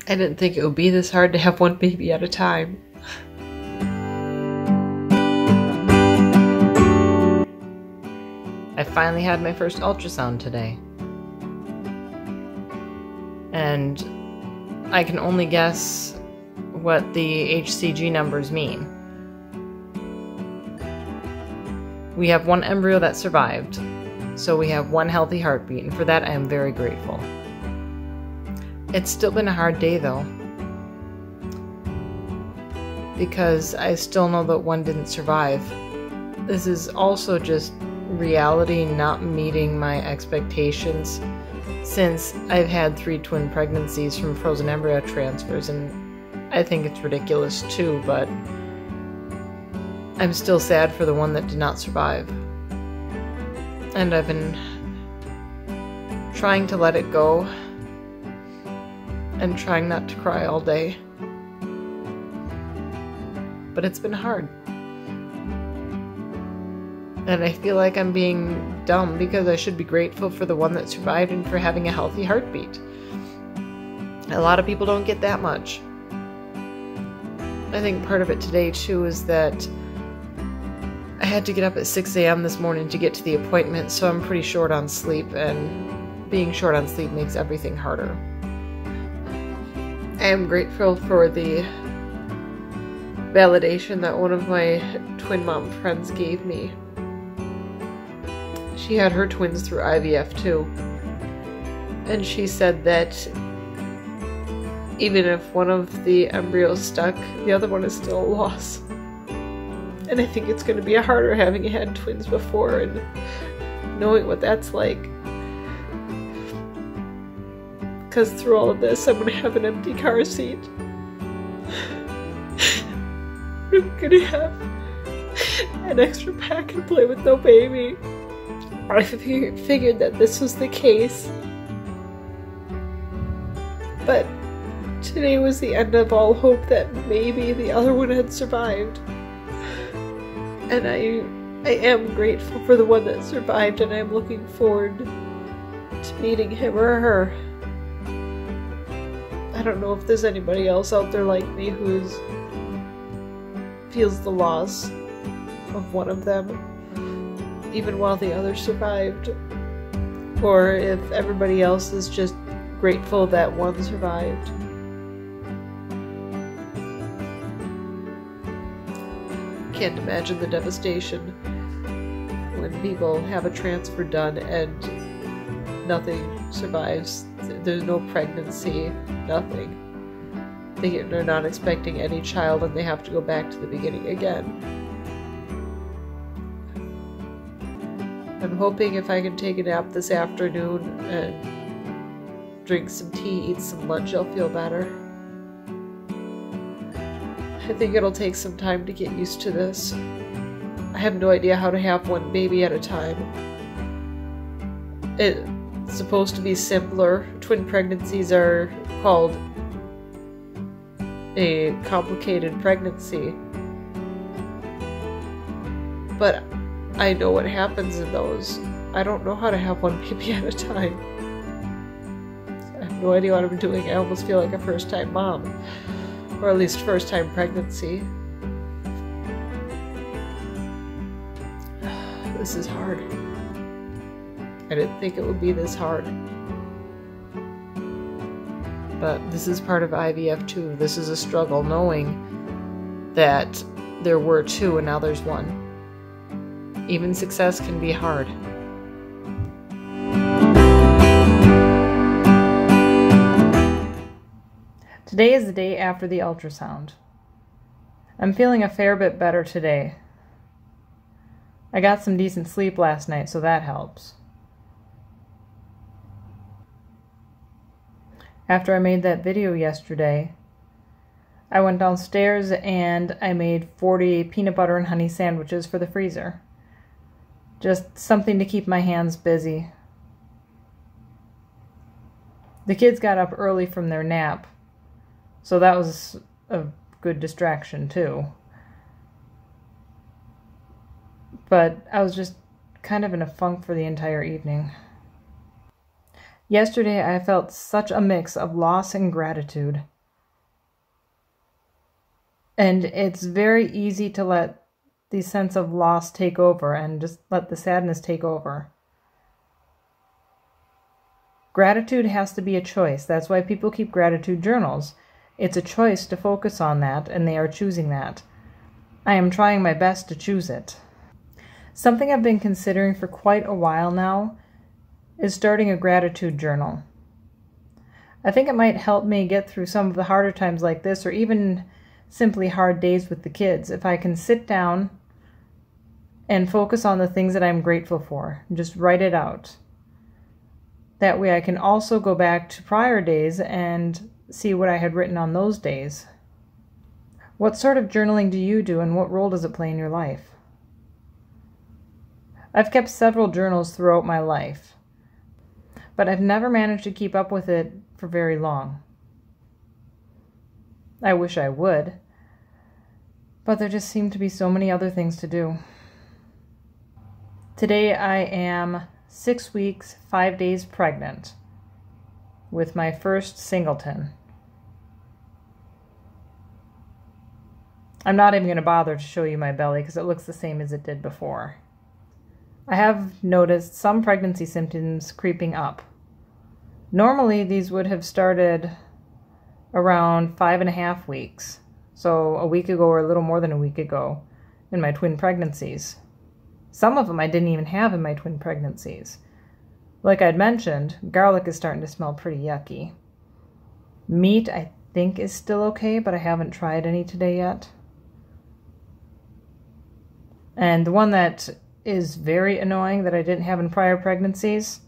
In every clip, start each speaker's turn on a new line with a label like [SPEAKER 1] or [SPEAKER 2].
[SPEAKER 1] I didn't think it would be this hard to have one baby at a time. I finally had my first ultrasound today. And I can only guess what the HCG numbers mean. We have one embryo that survived, so we have one healthy heartbeat, and for that I am very grateful. It's still been a hard day though, because I still know that one didn't survive. This is also just reality not meeting my expectations, since I've had 3 twin pregnancies from frozen embryo transfers, and I think it's ridiculous too, but I'm still sad for the one that did not survive. And I've been trying to let it go and trying not to cry all day. But it's been hard. And I feel like I'm being dumb because I should be grateful for the one that survived and for having a healthy heartbeat. A lot of people don't get that much. I think part of it today too is that I had to get up at 6 a.m. this morning to get to the appointment, so I'm pretty short on sleep, and being short on sleep makes everything harder. I am grateful for the validation that one of my twin mom friends gave me. She had her twins through IVF too, and she said that even if one of the embryos stuck, the other one is still a loss. And I think it's going to be harder having had twins before and knowing what that's like. Because through all of this, I'm going to have an empty car seat. I'm going to have an extra pack and play with no baby. I figured that this was the case. But today was the end of all hope that maybe the other one had survived. And I am grateful for the one that survived, and I'm looking forward to meeting him or her. I don't know if there's anybody else out there like me who feels the loss of one of them, even while the other survived, or if everybody else is just grateful that one survived. Can't imagine the devastation when people have a transfer done and nothing survives. There's no pregnancy, nothing. They're not expecting any child and they have to go back to the beginning again. I'm hoping if I can take a nap this afternoon and drink some tea, eat some lunch, I'll feel better. I think it'll take some time to get used to this. I have no idea how to have one baby at a time. It's supposed to be simpler. Twin pregnancies are called a complicated pregnancy. But I know what happens in those. I don't know how to have one baby at a time. I have no idea what I'm doing. I almost feel like a first-time mom. Or at least first-time pregnancy. This is hard. I didn't think it would be this hard. But this is part of IVF too. This is a struggle knowing that there were 2 and now there's 1. Even success can be hard. Today is the day after the ultrasound. I'm feeling a fair bit better today. I got some decent sleep last night, so that helps. After I made that video yesterday, I went downstairs and I made 40 peanut butter and honey sandwiches for the freezer. Just something to keep my hands busy. The kids got up early from their nap, so that was a good distraction too. But I was just kind of in a funk for the entire evening. Yesterday I felt such a mix of loss and gratitude. And it's very easy to let the sense of loss take over and just let the sadness take over. Gratitude has to be a choice. That's why people keep gratitude journals. It's a choice to focus on that, and they are choosing that. I am trying my best to choose it. Something I've been considering for quite a while now is starting a gratitude journal. I think it might help me get through some of the harder times like this, or even simply hard days with the kids, if I can sit down and focus on the things that I'm grateful for and just write it out. That way I can also go back to prior days and see what I had written on those days. What sort of journaling do you do, and what role does it play in your life? I've kept several journals throughout my life, but I've never managed to keep up with it for very long. I wish I would, but there just seem to be so many other things to do. Today I am 6 weeks, 5 days pregnant with my first singleton. I'm not even going to bother to show you my belly because it looks the same as it did before. I have noticed some pregnancy symptoms creeping up. Normally these would have started around 5.5 weeks, so a week ago or a little more than a week ago in my twin pregnancies. Some of them I didn't even have in my twin pregnancies. Like I'd mentioned, garlic is starting to smell pretty yucky. Meat I think is still okay, but I haven't tried any today yet. And the one that is very annoying that I didn't have in prior pregnancies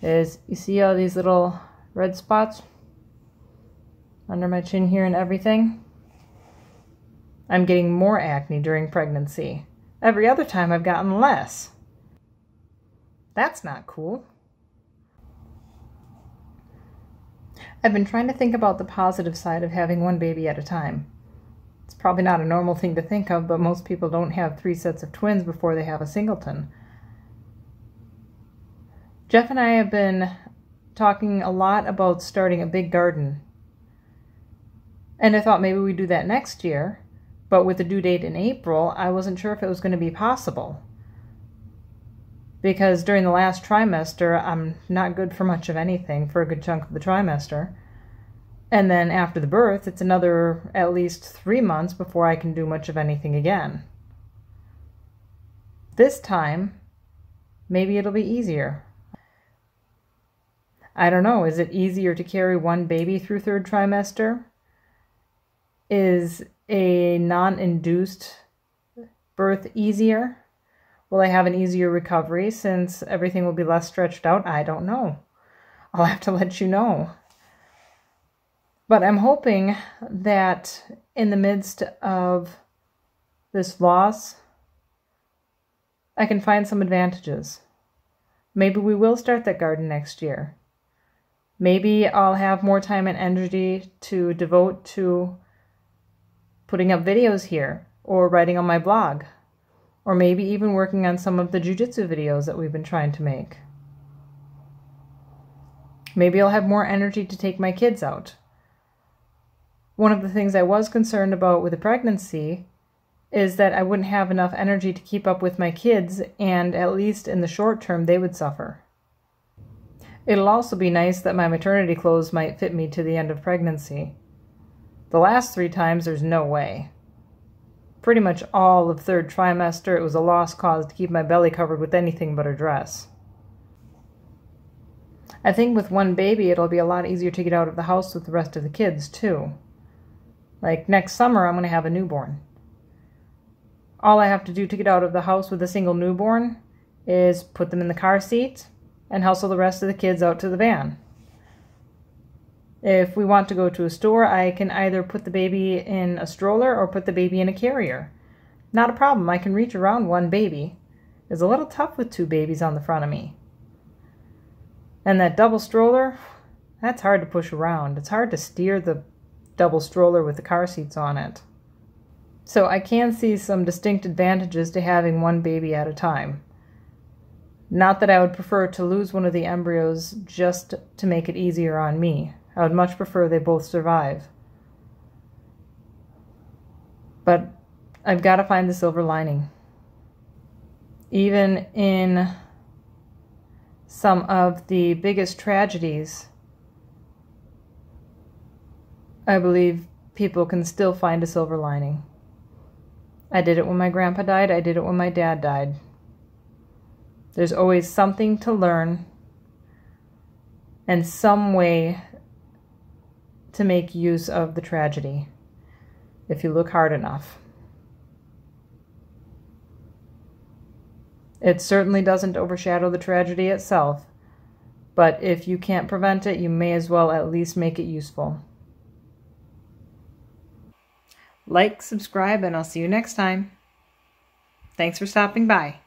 [SPEAKER 1] is, you see all these little red spots under my chin here and everything? I'm getting more acne during pregnancy. Every other time I've gotten less. That's not cool. I've been trying to think about the positive side of having one baby at a time. It's probably not a normal thing to think of, but most people don't have 3 sets of twins before they have a singleton. Jeff and I have been talking a lot about starting a big garden. And I thought maybe we'd do that next year, but with the due date in April, I wasn't sure if it was going to be possible. Because during the last trimester, I'm not good for much of anything for a good chunk of the trimester. And then after the birth, it's another at least 3 months before I can do much of anything again. This time, maybe it'll be easier. I don't know, is it easier to carry one baby through 3rd trimester? Is a non-induced birth easier? Will I have an easier recovery since everything will be less stretched out? I don't know. I'll have to let you know. But I'm hoping that in the midst of this loss, I can find some advantages. Maybe we will start that garden next year. Maybe I'll have more time and energy to devote to putting up videos here, or writing on my blog, or maybe even working on some of the jiu-jitsu videos that we've been trying to make. Maybe I'll have more energy to take my kids out. One of the things I was concerned about with the pregnancy is that I wouldn't have enough energy to keep up with my kids, and at least in the short term, they would suffer. It'll also be nice that my maternity clothes might fit me to the end of pregnancy. The last 3 times, there's no way. Pretty much all of 3rd trimester, it was a lost cause to keep my belly covered with anything but a dress. I think with one baby, it'll be a lot easier to get out of the house with the rest of the kids, too. Like next summer, I'm going to have a newborn. All I have to do to get out of the house with a single newborn is put them in the car seat and hustle the rest of the kids out to the van. If we want to go to a store, I can either put the baby in a stroller or put the baby in a carrier. Not a problem, I can reach around one baby. It's a little tough with 2 babies on the front of me. And that double stroller, that's hard to push around. It's hard to steer the double stroller with the car seats on it. So I can see some distinct advantages to having one baby at a time. Not that I would prefer to lose one of the embryos just to make it easier on me. I would much prefer they both survive. But I've got to find the silver lining. Even in some of the biggest tragedies, I believe people can still find a silver lining. I did it when my grandpa died. I did it when my dad died. There's always something to learn and some way to make use of the tragedy if you look hard enough. It certainly doesn't overshadow the tragedy itself, but if you can't prevent it, you may as well at least make it useful. Like, subscribe, and I'll see you next time. Thanks for stopping by.